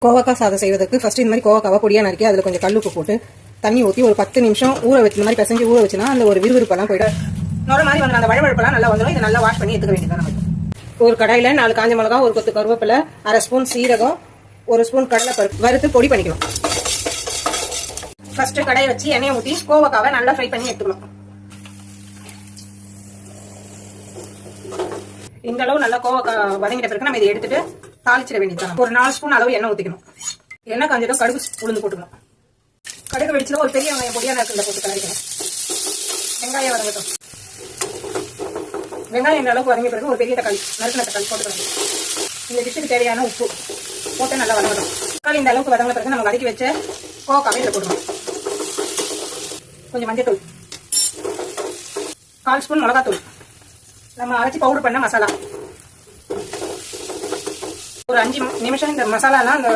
கோவக்காய் சாதம் செய்வதற்கு ஃபர்ஸ்ட் இந்த மாதிரி கோவக்காவை பொடியா நறுக்கி அதில் கொஞ்சம் கல்லுப்பு போட்டு தண்ணி ஊற்றி ஒரு 10 நிமிஷம் ஊற வச்சு இந்த மாதிரி பிசைஞ்சு ஊற வச்சுனா அந்த ஒரு விறுவிறுப்பெல்லாம் போயிட்டு நொற மாதிரி வந்து அந்த வழவழப்பெல்லாம் நல்லா வந்துடும். இதை நல்லா வாஷ் பண்ணி எடுத்துக்க வேண்டியதான். நமக்கு ஒரு கடாயில் 4 காஞ்ச மிளகா, ஒரு கொத்து கருவேப்பிலை, 1/2 ஸ்பூன் சீரகம், 1 ஸ்பூன் கடலைப்பருப்பு வறுத்து பொடி பண்ணிக்கணும். ஃபர்ஸ்ட் கடாயை வச்சு எண்ணெயை ஊற்றி கோவக்காவை நல்லா ஃப்ரை பண்ணி எடுத்துக்கணும். இந்த அளவு நல்லா கோவக்காய் வதங்கிட்ட பிறகு நம்ம இதை எடுத்துட்டு தாளிச்சிட வேண்டியதான். ஒரு 4 ஸ்பூன் அளவு எண்ணெய் ஊற்றிக்கணும். எண்ணெய் காஞ்சதும் கடுகு உளுந்து போட்டுக்கணும். கடுகு வெடிச்சதும் ஒரு பெரிய வெங்காயம் பொடியா நறுக்கல போட்டு கலரிக்கணும். வெங்காயம் வதங்கட்டும். வெங்காயம் இந்த அளவுக்கு வதங்கிய பிறகு ஒரு பெரிய தக்காளி நறுக்கின தக்காளி போட்டுக்கணும். இந்த டிஷ்ஷுக்கு தேவையான உப்பு போட்டு நல்லா வதங்கட்டும். தக்காளி இந்த அளவுக்கு வதங்கின பிறகு நம்ம வதக்கி வச்ச கோவக்காவை இதில் போட்டுக்கணும். கொஞ்சம் மஞ்சள் தூள், 1/4 ஸ்பூன் மிளகாத்தூள், நம்ம அரைச்சி பவுடர் பண்ண மசாலா. ஒரு 5 நிமிஷம் இந்த மசாலாலாம் அந்த